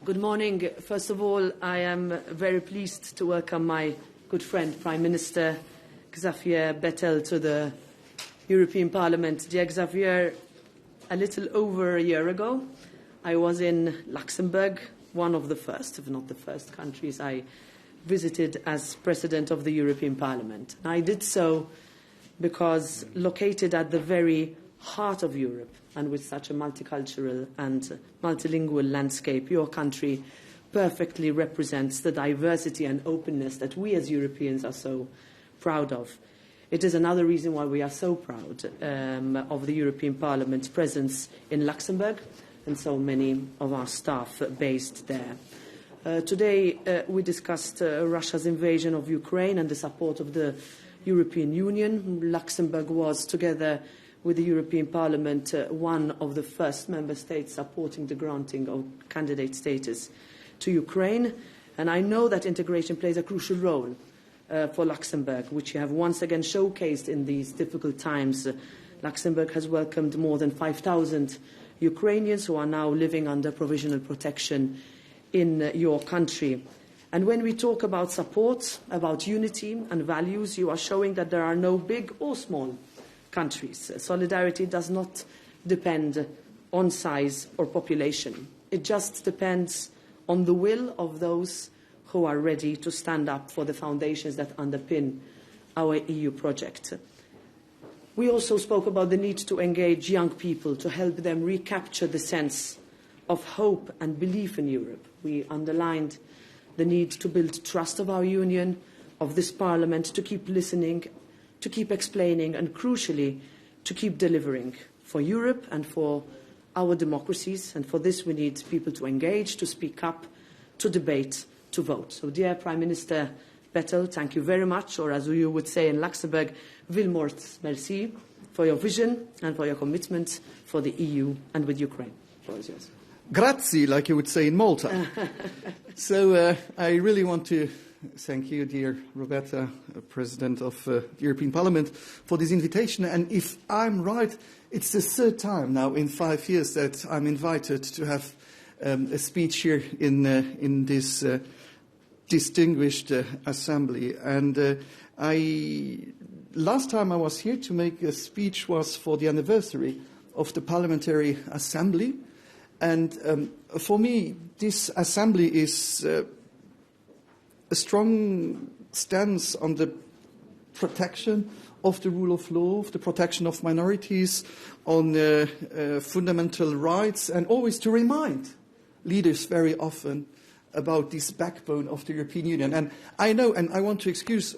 Good morning. First of all, I am very pleased to welcome my good friend, Prime Minister Xavier BETTEL, to the European Parliament. Dear Xavier, a little over a year ago, I was in Luxembourg, one of the first, if not the first countries I visited as President of the European Parliament. And I did so because located at the very heart of Europe and with such a multicultural and multilingual landscape, your country perfectly represents the diversity and openness that we as Europeans are so proud of. It is another reason why we are so proud of the European Parliament's presence in Luxembourg and so many of our staff based there. Today we discussed Russia's invasion of Ukraine and the support of the European Union. Luxembourg was, together with the European Parliament, one of the first member states supporting the granting of candidate status to Ukraine. And I know that integration plays a crucial role for Luxembourg, which you have once again showcased in these difficult times. Luxembourg has welcomed more than 5,000 Ukrainians who are now living under provisional protection in your country. And when we talk about support, about unity and values, you are showing that there are no big or small countries. Solidarity does not depend on size or population. It just depends on the will of those who are ready to stand up for the foundations that underpin our EU project. We also spoke about the need to engage young people, to help them recapture the sense of hope and belief in Europe. We underlined the need to build trust of our Union, of this Parliament, to keep listening, to keep explaining, and crucially, to keep delivering for Europe and for our democracies. And for this, we need people to engage, to speak up, to debate, to vote. So, dear Prime Minister BETTEL, thank you very much, or as you would say in Luxembourg, Vilmort merci, for your vision and for your commitment for the EU and with Ukraine. The floor is yours. Grazie, like you would say in Malta. So I really want to thank you, dear Roberta, President of the European Parliament, for this invitation. And if I'm right, it's the third time now in 5 years that I'm invited to have a speech here in this distinguished assembly. And last time I was here to make a speech was for the anniversary of the Parliamentary Assembly. And for me, this assembly is a strong stance on the protection of the rule of law, of the protection of minorities, on fundamental rights, and always to remind leaders very often about this backbone of the European Union. And I know, and I want to excuse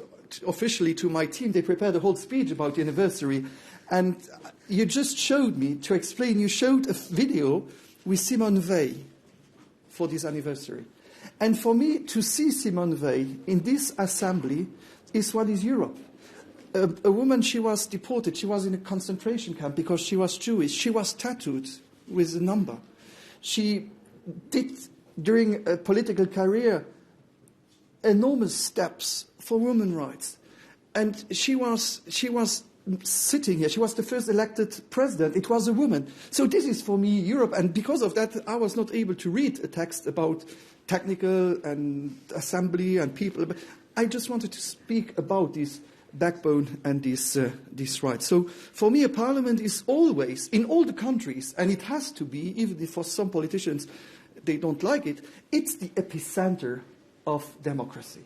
officially to my team, they prepared a whole speech about the anniversary, and you just showed me, to explain, you showed a video with Simone Veil for this anniversary. And for me, to see Simone Veil in this assembly is what is Europe. A woman, she was deported. She was in a concentration camp because she was Jewish. She was tattooed with a number. She did, during a political career, enormous steps for women's rights. And she was sitting here. She was the first elected president. It was a woman. So this is, for me, Europe. And because of that, I was not able to read a text about technical and assembly and people. But I just wanted to speak about this backbone and this right. So for me, a parliament is always, in all the countries, and it has to be, even if for some politicians they don't like it, it's the epicenter of democracy.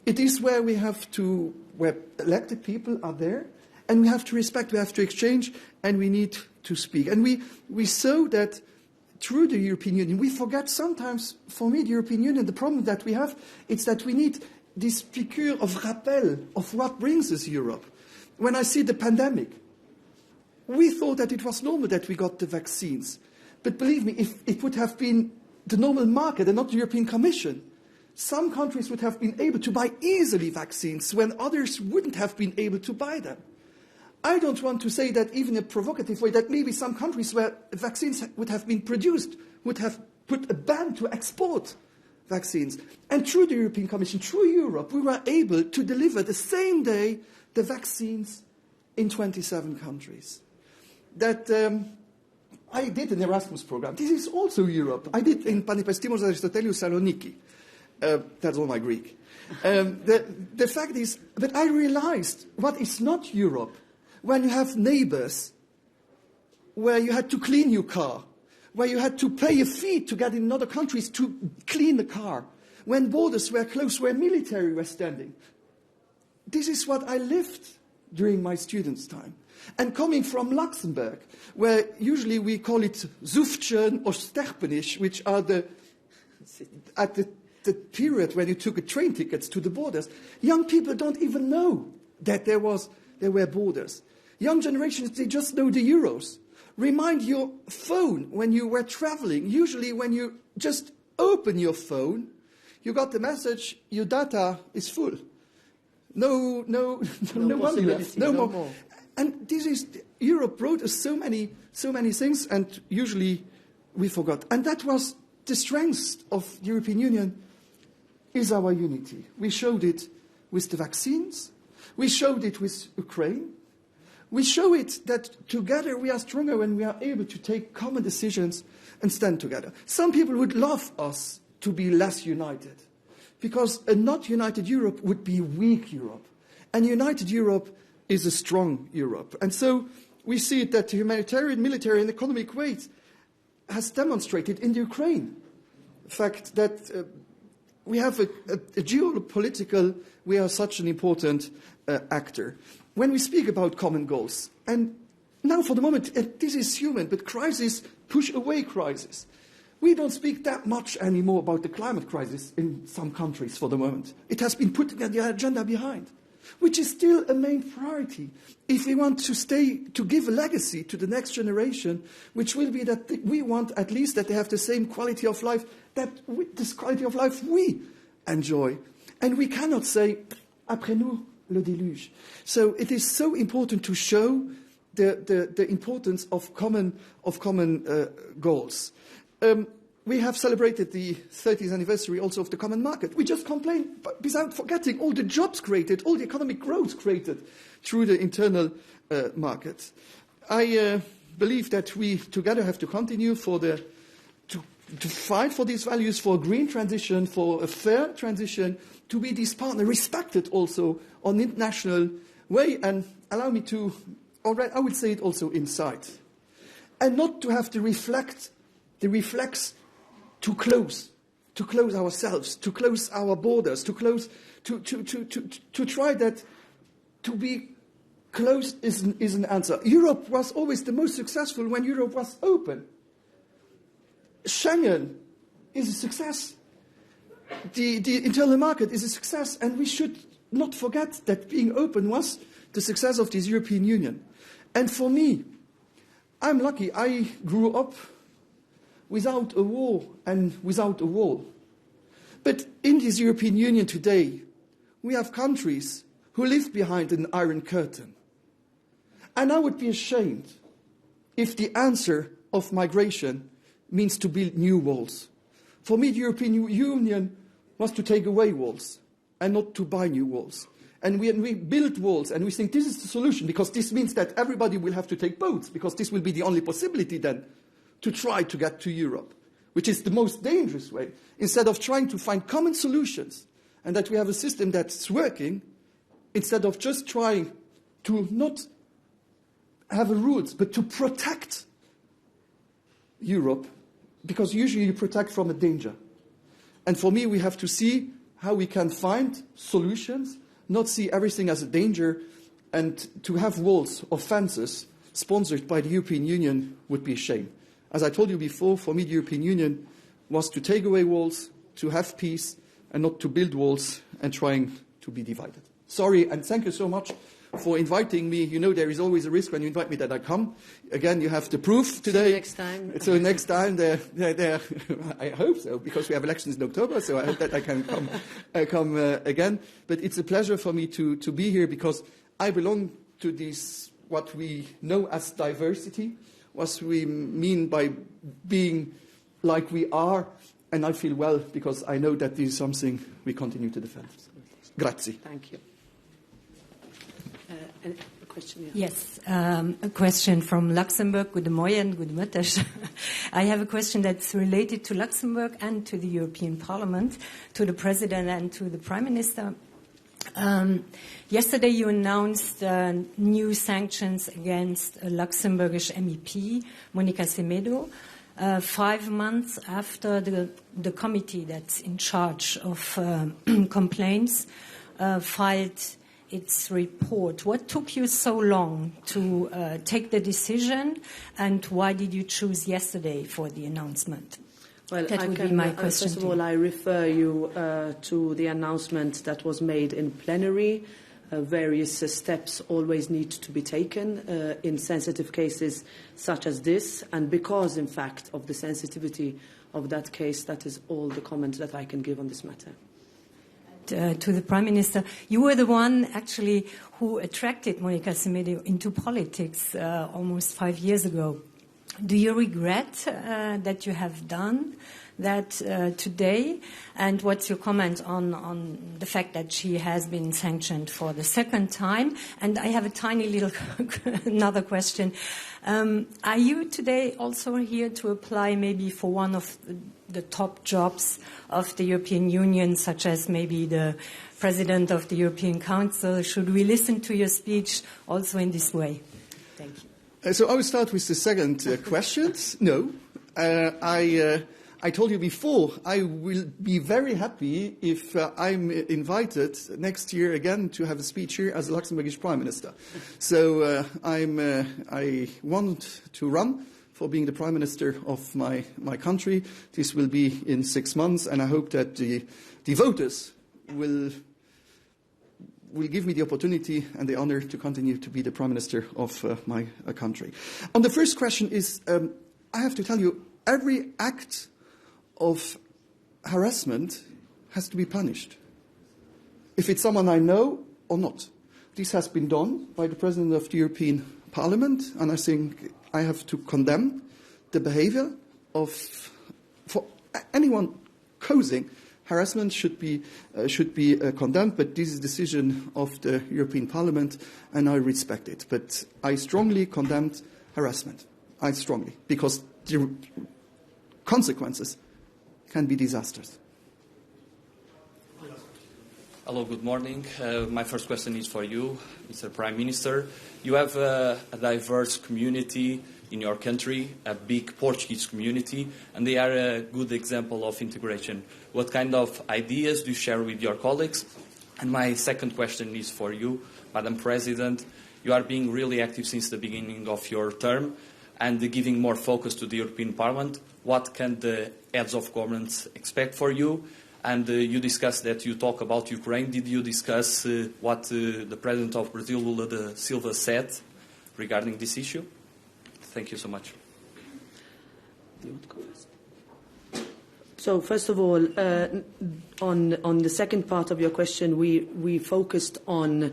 It is where where elected people are there, and we have to respect, we have to exchange, and we need to speak. And we saw that through the European Union, we forget sometimes, for me, the European Union, the problem that we have, it's that we need this piqûre of rappel of what brings us Europe. When I see the pandemic, we thought that it was normal that we got the vaccines. But believe me, if it would have been the normal market and not the European Commission, some countries would have been able to buy easily vaccines when others wouldn't have been able to buy them. I don't want to say that even in a provocative way, that maybe some countries where vaccines would have been produced would have put a ban to export vaccines. And through the European Commission, through Europe, we were able to deliver the same day the vaccines in 27 countries. That I did an Erasmus program. This is also Europe. I did in Panipestimos Aristotelius Saloniki. That's all my Greek. The fact is that I realized what is not Europe when you have neighbors where you had to clean your car, where you had to pay a fee to get in other countries to clean the car, when borders were closed, where military were standing. This is what I lived during my students' time. And coming from Luxembourg, where usually we call it Zufchen or Sterpenisch, which are at the period when you took a train tickets to the borders, young people don't even know that there were borders. Young generations, they just know the euros. Remind your phone when you were traveling. Usually when you just open your phone, you got the message, your data is full. No money left. No more. And this is, Europe brought us so many things, and usually we forgot. And that was the strength of the European Union, is our unity. We showed it with the vaccines. We showed it with Ukraine. We show it that together we are stronger when we are able to take common decisions and stand together. Some people would love us to be less united, because a not united Europe would be weak Europe. And united Europe is a strong Europe. And so we see it that the humanitarian, military and economic weight has demonstrated in the Ukraine. The fact that we have a geopolitical, we are such an important actor. When we speak about common goals, and now for the moment, this is human, but crises push away crisis. We don't speak that much anymore about the climate crisis in some countries for the moment. It has been put on the agenda behind, which is still a main priority. If we want to give a legacy to the next generation, which will be that we want at least that they have the same quality of life, this quality of life we enjoy. And we cannot say, après nous, le déluge. So it is so important to show the importance of common goals. We have celebrated the 30th anniversary also of the common market. We just complain, but without forgetting all the jobs created, all the economic growth created through the internal market. I believe that we together have to continue to fight for these values, for a green transition, for a fair transition, to be this partner, respected also on international way, and allow me to, I would say it also inside, and not to have the reflex to close ourselves, to close our borders, to try that to be closed is an answer. Europe was always the most successful when Europe was open. Schengen is a success. The internal market is a success, and we should not forget that being open was the success of this European Union. And for me, I'm lucky. I grew up without a war and without a wall. But in this European Union today, we have countries who live behind an iron curtain. And I would be ashamed if the answer of migration means to build new walls. For me, the European Union was to take away walls and not to buy new walls. And we build walls, and we think this is the solution, because this means that everybody will have to take boats, because this will be the only possibility then to try to get to Europe, which is the most dangerous way, instead of trying to find common solutions, and that we have a system that's working, instead of just trying to not have rules, but to protect Europe, because usually you protect from a danger. And for me, we have to see how we can find solutions, not see everything as a danger, and to have walls or fences sponsored by the European Union would be a shame. As I told you before, for me, the European Union was to take away walls, to have peace, and not to build walls and trying to be divided. Sorry, and thank you so much for inviting me. You know there is always a risk when you invite me that I come. Again, you have the proof today. Next time. So next time, I hope so, because we have elections in October, so I hope that I can come again. But it's a pleasure for me to be here, because I belong to this, what we know as diversity, what we mean by being like we are, and I feel well, because I know that this is something we continue to defend. Grazie. Thank you. question. Yeah. Yes, a question from Luxembourg. Guten Morgen, guten Mittag. I have a question that's related to Luxembourg and to the European Parliament, to the President and to the Prime Minister. Yesterday you announced new sanctions against a Luxembourgish MEP, Monica Semedo, 5 months after the committee that's in charge of complaints filed its report. What took you so long to take the decision, and why did you choose yesterday for the announcement? Well, that would be my question. First of all, I refer you to the announcement that was made in plenary. Various steps always need to be taken in sensitive cases such as this, and because, in fact, of the sensitivity of that case, that is all the comment that I can give on this matter. To the Prime Minister, you were the one actually who attracted Monica Semedo into politics almost 5 years ago. Do you regret that you have done that today? And what's your comment on the fact that she has been sanctioned for the second time? And I have a tiny little another question. Are you today also here to apply maybe for one of the top jobs of the European Union, such as maybe the President of the European Council? Should we listen to your speech also in this way? Thank you. So I will start with the second question. No. I told you before, I will be very happy if I'm invited next year again to have a speech here as a Luxembourgish Prime Minister. So I want to run for being the Prime Minister of my country. This will be in 6 months, and I hope that the voters will give me the opportunity and the honor to continue to be the Prime Minister of my country. On the first question is, I have to tell you, every act of harassment has to be punished, if it's someone I know or not. This has been done by the President of the European Parliament, and I think I have to condemn the behavior for anyone causing harassment should be condemned, but this is a decision of the European Parliament, and I respect it. But I strongly condemned harassment. I strongly, because the consequences can be disastrous. Hello, good morning. My first question is for you, Mr. Prime Minister. You have a diverse community in your country, a big Portuguese community, and they are a good example of integration. What kind of ideas do you share with your colleagues? And my second question is for you, Madam President. You are being really active since the beginning of your term and giving more focus to the European Parliament. What can the heads of governments expect for you? And you discussed that you talk about Ukraine. Did you discuss what the President of Brazil, Lula da Silva, said regarding this issue? Thank you so much. So first of all, on the second part of your question, we focused on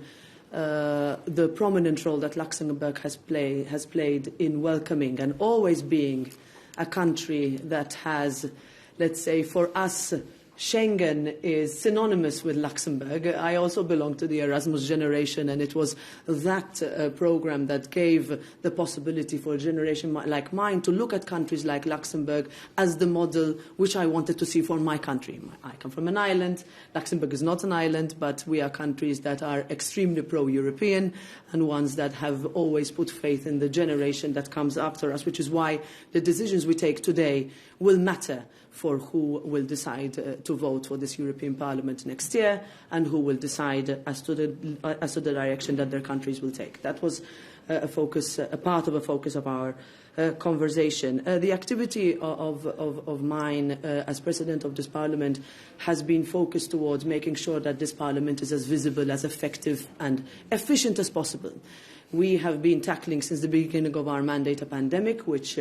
the prominent role that Luxembourg has played in welcoming and always being a country that has, let's say, for us, Schengen is synonymous with Luxembourg. I also belong to the Erasmus generation, and it was that program that gave the possibility for a generation like mine to look at countries like Luxembourg as the model which I wanted to see for my country. I come from an island. Luxembourg is not an island, but we are countries that are extremely pro-European and ones that have always put faith in the generation that comes after us, which is why the decisions we take today will matter for who will decide to vote for this European Parliament next year and who will decide as to the direction that their countries will take. That was a part of a focus of our conversation. The activity of mine as President of this Parliament has been focused towards making sure that this Parliament is as visible, as effective and efficient as possible. We have been tackling since the beginning of our mandate a pandemic which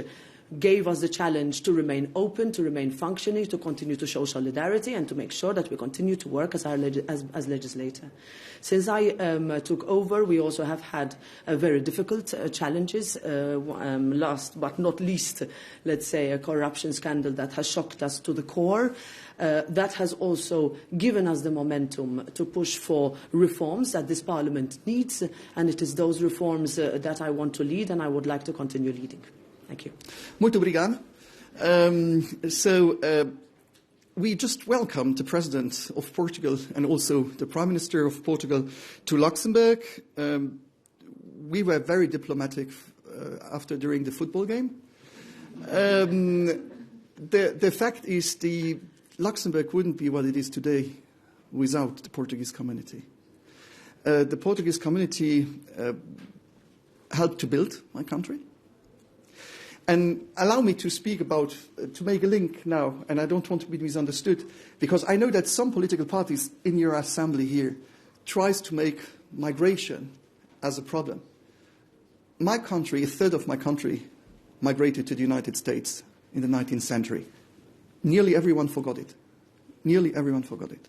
gave us the challenge to remain open, to remain functioning, to continue to show solidarity, and to make sure that we continue to work as legislator. Since I took over, we also have had very difficult challenges. Last but not least, let's say, a corruption scandal that has shocked us to the core. That has also given us the momentum to push for reforms that this Parliament needs, and it is those reforms that I want to lead, and I would like to continue leading. Thank you. Muito obrigado. We just welcomed the President of Portugal and also the Prime Minister of Portugal to Luxembourg. We were very diplomatic during the football game. The fact is Luxembourg wouldn't be what it is today without the Portuguese community. The Portuguese community helped to build my country. And allow me to speak about, to make a link now, and I don't want to be misunderstood, because I know that some political parties in your assembly here tries to make migration as a problem. My country, a third of my country, migrated to the United States in the 19th century. Nearly everyone forgot it. Nearly everyone forgot it.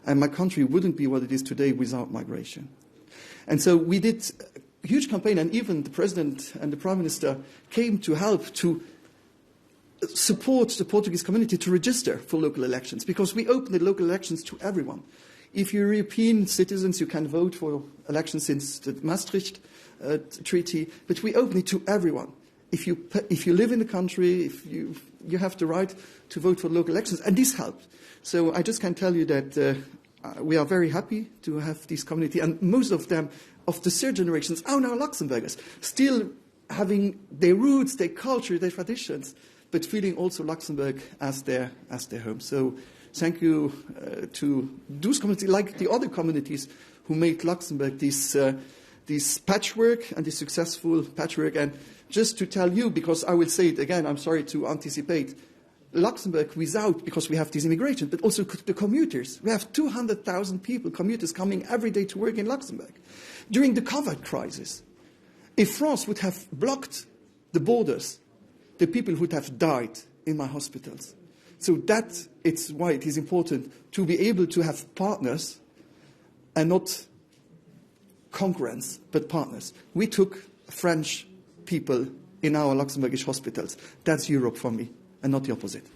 And my country wouldn't be what it is today without migration. And so we did a huge campaign, and even the President and the Prime Minister came to help to support the Portuguese community to register for local elections, because we opened the local elections to everyone. If you're European citizens, you can vote for elections since the Maastricht Treaty, but we open it to everyone. If you live in the country, if you have the right to vote for local elections, and this helped. So I just can tell you that we are very happy to have this community, and most of them, of the third generations, are now Luxembourgers, still having their roots, their culture, their traditions, but feeling also Luxembourg as their home. So thank you to those communities, like the other communities who made Luxembourg this patchwork and this successful patchwork. And just to tell you, because I will say it again, I'm sorry to anticipate, Luxembourg because we have this immigration, but also the commuters. We have 200,000 people, commuters, coming every day to work in Luxembourg. During the COVID crisis, if France would have blocked the borders, the people would have died in my hospitals. So it's why it is important to be able to have partners and not concurrents, but partners. We took French people in our Luxembourgish hospitals. That's Europe for me, and not the opposite.